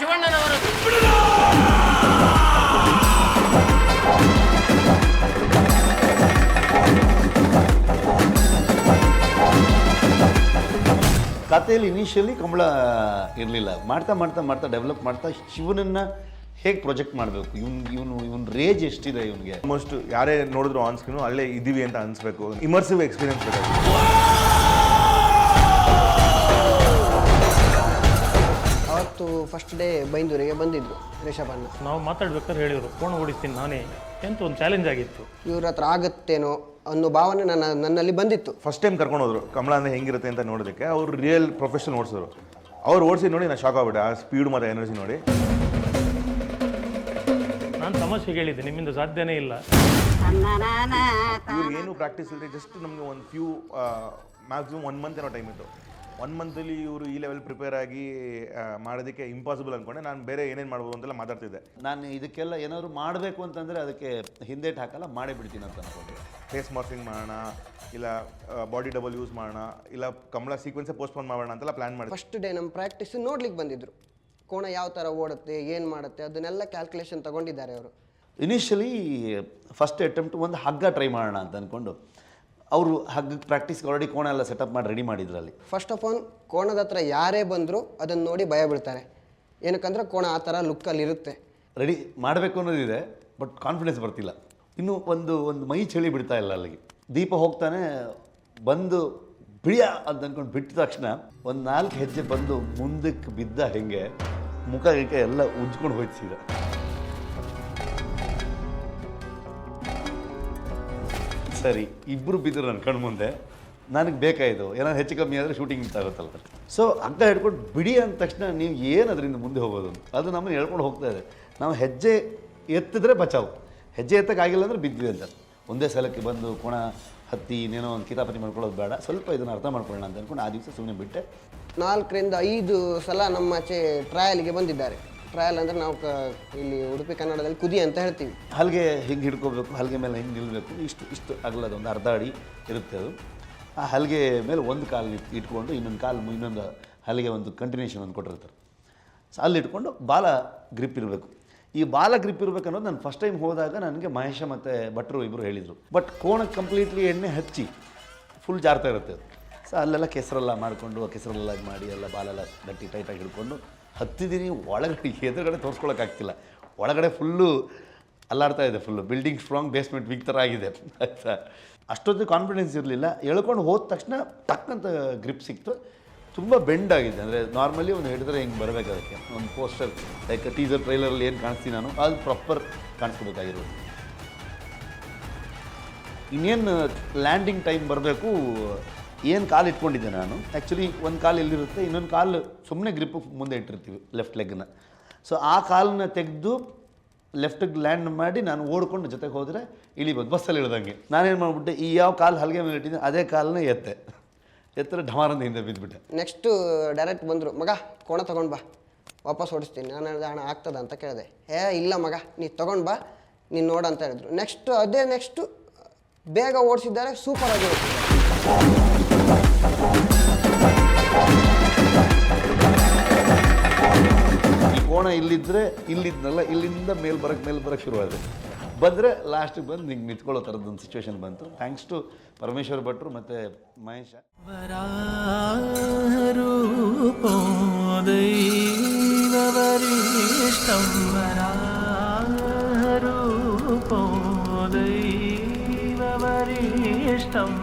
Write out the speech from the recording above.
ಶಿವಣ್ಣನವರು. ಕಥೆಯಲ್ಲಿ ಇನಿಷಿಯಲಿ ಕಮಲ ಇರಲಿಲ್ಲ. ಮಾಡ್ತಾ ಮಾಡ್ತಾ ಮಾಡ್ತಾ ಡೆವಲಪ್ ಮಾಡ್ತಾ ಶಿವನನ್ನು ಹೇಗೆ ಪ್ರೊಜೆಕ್ಟ್ ಮಾಡಬೇಕು, ಇವನ್ ರೇಜ್ ಎಷ್ಟಿದೆ ಇವನಿಗೆ. ಆಲ್ಮೋಸ್ಟ್ ಯಾರೇ ನೋಡಿದ್ರು ಆನ್ ಸ್ಕ್ರೀನು ಅಲ್ಲೇ ಇದ್ದೀವಿ ಅಂತ ಅನಿಸ್ಬೇಕು. ಇಮರ್ಸಿವ್ ಎಕ್ಸ್ಪೀರಿಯನ್ಸ್ ಬೇಕಾಗುತ್ತೆ. ಅವತ್ತು ಫಸ್ಟ್ ಡೇ ಬೈಂದೂರಿಗೆ ಬಂದಿದ್ರು ರಿಷಭಣ್ಣ. ನಾವು ಮಾತಾಡ್ಬೇಕಾದ್ರೆ ಹೇಳಿದ್ರು ಕೋಣ ಓಡಿಸ್ತೀನಿ ನಾನೇ ಅಂತ ಒಂದು ಚಾಲೆಂಜ್ ಆಗಿತ್ತು. ಇವ್ರ ಹತ್ರ ಆಗುತ್ತೇನೋ ಅನ್ನೋ ಭಾವನೆ ನನ್ನಲ್ಲಿ ಬಂದಿತ್ತು. ಫಸ್ಟ್ ಟೈಮ್ ಕರ್ಕೊಂಡು ಹೋದ್ರು ಕಮಲ ಅಂದರೆ ಹೆಂಗಿರುತ್ತೆ ಅಂತ ನೋಡೋದಕ್ಕೆ. ಅವ್ರು ರಿಯಲ್ ಪ್ರೊಫೆಷನಲ್ ಓಡಿಸಿದ್ರು. ಅವ್ರು ಓಡಿಸಿ ನೋಡಿ ನಾನು ಶಾಕ್ ಆಗ್ಬಿಟ್ಟೆ, ಆ ಸ್ಪೀಡ್ ಮತ್ತು ಎನರ್ಜಿ ನೋಡಿ. ನಾನು ತಮಾಷೆಗೆ ಹೇಳಿದ್ದೆ ನಿಮ್ಮಿಂದ ಸಾಧ್ಯನೇ ಇಲ್ಲ. ಇವ್ರಿಗೆ ಏನು ಪ್ರಾಕ್ಟೀಸ್ ಇಲ್ಲದೆ ಜಸ್ಟ್ ನಮಗೆ ಒಂದು ಫ್ಯೂ ಮ್ಯಾಕ್ಸಿಮಮ್ 1 ಮಂತ್ ಏನೋ ಟೈಮ್ ಇತ್ತು. 1 ಮಂತಲ್ಲಿ ಇವರು ಈ ಲೆವೆಲ್ ಪ್ರಿಪೇರ್ ಆಗಿ ಮಾಡೋದಕ್ಕೆ ಇಂಪಾಸಿಬಲ್ ಅಂದ್ಕೊಂಡೆ. ನಾನು ಬೇರೆ ಏನೇನು ಮಾಡ್ಬೋದು ಅಂತೆಲ್ಲ ಮಾತಾಡ್ತಿದ್ದೆ. ನಾನು ಇದಕ್ಕೆಲ್ಲ ಏನಾದ್ರು ಮಾಡಬೇಕು ಅಂತಂದರೆ ಅದಕ್ಕೆ ಹಿಂದೇಟ್ ಹಾಕಲ್ಲ, ಮಾಡೇ ಬಿಡ್ತೀನಿ ಅಂತ ಅನ್ಕೊಂಡೆ. ಫೇಸ್ ಮಾರ್ಫಿಂಗ್ ಮಾಡೋಣ, ಇಲ್ಲ ಬಾಡಿ ಡಬಲ್ ಯೂಸ್ ಮಾಡೋಣ, ಇಲ್ಲ ಕಮಲ ಸೀಕ್ವೆನ್ಸೇ ಪೋಸ್ಟ್ಪೋನ್ ಮಾಡೋಣ ಅಂತೆಲ್ಲ ಪ್ಲ್ಯಾನ್ ಮಾಡಿ. ಫಸ್ಟ್ ಡೇ ನಮ್ಮ ಪ್ರಾಕ್ಟೀಸ್ ನೋಡ್ಲಿಕ್ಕೆ ಬಂದಿದ್ರು. ಕೋಣ ಯಾವ ಥರ ಓಡುತ್ತೆ, ಏನು ಮಾಡುತ್ತೆ ಅದನ್ನೆಲ್ಲ ಕ್ಯಾಲ್ಕುಲೇಷನ್ ತಗೊಂಡಿದ್ದಾರೆ ಅವರು. ಇನಿಷಿಯಲಿ ಫಸ್ಟ್ ಅಟೆಂಪ್ಟ್ ಒಂದು ಹಗ್ಗ ಟ್ರೈ ಮಾಡೋಣ ಅಂತ ಅಂದ್ಕೊಂಡು ಅವರು ಹಗ್ಗಕ್ಕೆ ಪ್ರಾಕ್ಟೀಸ್ಗೆ ಆಲ್ರೆಡಿ ಕೋಣ ಎಲ್ಲ ಸೆಟಪ್ ಮಾಡಿ ರೆಡಿ ಮಾಡಿದ್ರು. ಅಲ್ಲಿ ಫಸ್ಟ್ ಆಫ್ ಆಲ್ ಕೋಣದ ಹತ್ರ ಯಾರೇ ಬಂದರೂ ಅದನ್ನು ನೋಡಿ ಭಯ ಬೀಳ್ತಾರೆ. ಏನಕ್ಕಂದ್ರೆ ಕೋಣ ಆ ಥರ ಲುಕ್ಕಲ್ಲಿ ಇರುತ್ತೆ. ರೆಡಿ ಮಾಡಬೇಕು ಅನ್ನೋದಿದೆ, ಬಟ್ ಕಾನ್ಫಿಡೆನ್ಸ್ ಬರ್ತಿಲ್ಲ. ಇನ್ನೂ ಒಂದು ಮೈ ಚಳಿ ಬಿಡ್ತಾ ಇಲ್ಲ. ಅಲ್ಲಿಗೆ ದೀಪ ಹೋಗ್ತಾನೆ ಬಂದು ಬಿಳಿಯ ಅಂತ ಅಂದ್ಕೊಂಡು ಬಿಟ್ಟ ತಕ್ಷಣ ಒಂದು 4 ಹೆಜ್ಜೆ ಬಂದು ಮುಂದಕ್ಕೆ ಬಿದ್ದ ಹೆಂಗೆ ಮುಖ ಎಲ್ಲ ಉಜ್ಕೊಂಡು ಹೋಯ್ತಿಸಿದ. ಸರಿ, ಇಬ್ಬರು ಬಿದ್ದರು ನನ್ನ ಕಣ್ಣು ಮುಂದೆ. ನನಗೆ ಬೇಕಾಯಿತು ಏನಾದ್ರು ಹೆಚ್ಚು ಕಮ್ಮಿ ಆದರೆ ಶೂಟಿಂಗ್ ಆಗುತ್ತಲ್ಲ. ಸೊ ಹಗ್ಗ ಹಿಡ್ಕೊಂಡು ಬಿಡಿ ಅಂದ ತಕ್ಷಣ ನೀವು ಏನು ಅದರಿಂದ ಮುಂದೆ ಹೋಗೋದು ಅದು ನಮ್ಮನ್ನು ಹೇಳ್ಕೊಂಡು ಹೋಗ್ತಾ ಇದೆ. ನಾವು ಹೆಜ್ಜೆ ಎತ್ತಿದ್ರೆ ಬಚಾವು, ಹೆಜ್ಜೆ ಎತ್ತಕ್ಕಾಗಿಲ್ಲ ಅಂದರೆ ಬಿದ್ವಿ ಅಂತ. ಒಂದೇ ಸಲಕ್ಕೆ ಬಂದು ಕೋಣ ಹತ್ತಿ ಇನ್ನೇನೋ ಒಂದು ಕಿತಾಪತಿ ಮಾಡ್ಕೊಳ್ಳೋದು ಬೇಡ, ಸ್ವಲ್ಪ ಇದನ್ನು ಅರ್ಥ ಮಾಡ್ಕೊಳ್ಳೋಣ ಅಂತ ಅಂದ್ಕೊಂಡು ಆ ದಿವಸ ಸುಮ್ಮನೆ ಬಿಟ್ಟೆ. 4 ರಿಂದ 5 ಸಲ ನಮ್ಮ ಆಚೆ ಟ್ರಯಲ್ಗೆ ಬಂದಿದ್ದಾರೆ. ಟ್ರಯಲ್ ಅಂದರೆ ನಾವು ಇಲ್ಲಿ ಉಡುಪಿ ಕನ್ನಡದಲ್ಲಿ ಕುದಿ ಅಂತ ಹೇಳ್ತೀವಿ. ಹಲ್ಗೆ ಹಿಂಗೆ ಹಿಡ್ಕೋಬೇಕು, ಹಲ್ಗೆ ಮೇಲೆ ಹಿಂಗೆ ನಿಲ್ಲಬೇಕು, ಇಷ್ಟು ಅಗಲದ ಒಂದು ಅರ್ಧ ಅಡಿ ಇರುತ್ತೆ ಅದು. ಆ ಹಲ್ಗೆ ಮೇಲೆ ಒಂದು ಕಾಲು ಇಟ್ಕೊಂಡು ಇನ್ನೊಂದು ಹಲ್ಗೆ ಒಂದು ಕಂಟಿನ್ಯೂಷನ್ ಒಂದು ಕೊಟ್ಟಿರ್ತಾರೆ. ಸೊ ಅಲ್ಲಿ ಇಟ್ಕೊಂಡು ಬಾಲ ಗ್ರಿಪ್ ಇರಬೇಕು. ಈ ಬಾಲ ಗ್ರಿಪ್ ಇರಬೇಕು ಅನ್ನೋದು ನಾನು ಫಸ್ಟ್ ಟೈಮ್ ಹೋದಾಗ ನನಗೆ ಮಹೇಶ ಮತ್ತು ಭಟ್ರು ಇಬ್ಬರು ಹೇಳಿದರು. ಬಟ್ ಕೋಣಕ್ಕೆ ಕಂಪ್ಲೀಟ್ಲಿ ಎಣ್ಣೆ ಹಚ್ಚಿ ಫುಲ್ ಜಾರ್ತಾ ಇರುತ್ತೆ ಅದು. ಸೊ ಅಲ್ಲೆಲ್ಲ ಕೆಸರೆಲ್ಲ ಮಾಡಿಕೊಂಡು ಕೆಸರೆಲ್ಲ ಮಾಡಿ ಎಲ್ಲ ಬಾಲೆಲ್ಲ ಗಟ್ಟಿ ಟೈಟಾಗಿ ಹಿಡ್ಕೊಂಡು ಹತ್ತಿದ್ದೀನಿ. ಒಳಗಡೆ ಎದುರುಗಡೆ ತೋರಿಸ್ಕೊಳಕ್ಕಾಗ್ತಿಲ್ಲ, ಒಳಗಡೆ ಫುಲ್ಲು ಅಲ್ಲಾಡ್ತಾ ಇದೆ. Full building strong basement weak ಥರ ಆಗಿದೆ. ಆಯಿತಾ, ಅಷ್ಟೊಂದು ಕಾನ್ಫಿಡೆನ್ಸ್ ಇರಲಿಲ್ಲ. ಎಳ್ಕೊಂಡು ಹೋದ ತಕ್ಷಣ ಟಕ್ಕಂತ ಗ್ರಿಪ್ ಸಿಕ್ತು. ತುಂಬ ಬೆಂಡ್ ಆಗಿದೆ. ಅಂದರೆ ನಾರ್ಮಲಿ ಒಂದು ಹಿಡಿದ್ರೆ ಹಿಂಗೆ ಬರಬೇಕು. ಅದಕ್ಕೆ ಒಂದು ಪೋಸ್ಟರ್ ಲೈಕ್ ಟೀಸರ್ ಟ್ರೈಲರಲ್ಲಿ ಏನು ಕಾಣಿಸ್ತೀನಿ ನಾನು ಅದು ಪ್ರಾಪರ್ ಕಾಣಿಸ್ಕೋಬೇಕಾಗಿರೋದು. ಇನ್ನೇನು ಲ್ಯಾಂಡಿಂಗ್ ಟೈಮ್ ಬರಬೇಕು, ಏನು ಕಾಲು ಇಟ್ಕೊಂಡಿದ್ದೆ ನಾನು. ಆ್ಯಕ್ಚುಲಿ ಒಂದು ಕಾಲು ಎಲ್ಲಿರುತ್ತೆ, ಇನ್ನೊಂದು ಕಾಲು ಸುಮ್ಮನೆ ಗ್ರಿಪ್ಪು ಮುಂದೆ ಇಟ್ಟಿರ್ತೀವಿ ಲೆಫ್ಟ್ ಲೆಗ್ನ. ಸೊ ಆ ಕಾಲನ್ನ ತೆಗೆದು ಲೆಫ್ಟಿಗೆ ಲ್ಯಾಂಡ್ ಮಾಡಿ ನಾನು ಓಡ್ಕೊಂಡು ಜೊತೆಗೆ ಹೋದರೆ ಇಳಿಬೋದು, ಬಸ್ಸಲ್ಲಿ ಇಳ್ದಂಗೆ. ನಾನೇನು ಮಾಡಿಬಿಟ್ಟೆ, ಈ ಯಾವ ಕಾಲು ಹಲ್ಗೆ ಮೇಲೆ ಇಟ್ಟಿದ್ದೆ ಅದೇ ಕಾಲನ್ನ ಎತ್ತರ ಢಮಾರಂದ ಹಿಂದೆ ಬಿದ್ದುಬಿಟ್ಟೆ. ನೆಕ್ಸ್ಟು ಡೈರೆಕ್ಟ್ ಬಂದರು, ಮಗ ಕೋಣ ತೊಗೊಂಡು ಬಾ, ವಾಪಸ್ ಓಡಿಸ್ತೀನಿ. ನಾನು ಹೇಳಿದೆ ಹಣ ಆಗ್ತದ ಅಂತ ಕೇಳಿದೆ. ಇಲ್ಲ ಮಗ ನೀ ತೊಗೊಂಡು ಬಾ, ನೀನು ನೋಡ ಅಂತ ಹೇಳಿದ್ರು. ನೆಕ್ಸ್ಟು ಬೇಗ ಓಡಿಸಿದ್ದಾರೆ, ಸೂಪರಾಗಿ ಓಡಿಸಿದ್ದಾರೆ. ಈ ಕೋಣ ಇಲ್ಲಿದ್ದರೆ ಇಲ್ಲಿದ್ನಲ್ಲ, ಇಲ್ಲಿಂದ ಮೇಲೆ ಬರೋಕ್ಕೆ ಶುರುವಾದರೆ ಬಂದರೆ ಲಾಸ್ಟಿಗೆ ಬಂದು ನಿಂಗೆ ನಿಂತ್ಕೊಳ್ಳೋ ಥರದ್ದೊಂದು ಸಿಚುವೇಶನ್ ಬಂತು. ಥ್ಯಾಂಕ್ಸ್ ಟು ಪರಮೇಶ್ವರ್ ಭಟ್ರು ಮತ್ತು ಮಹೇಶ. ದೈವವರಿಷ್ಟಂ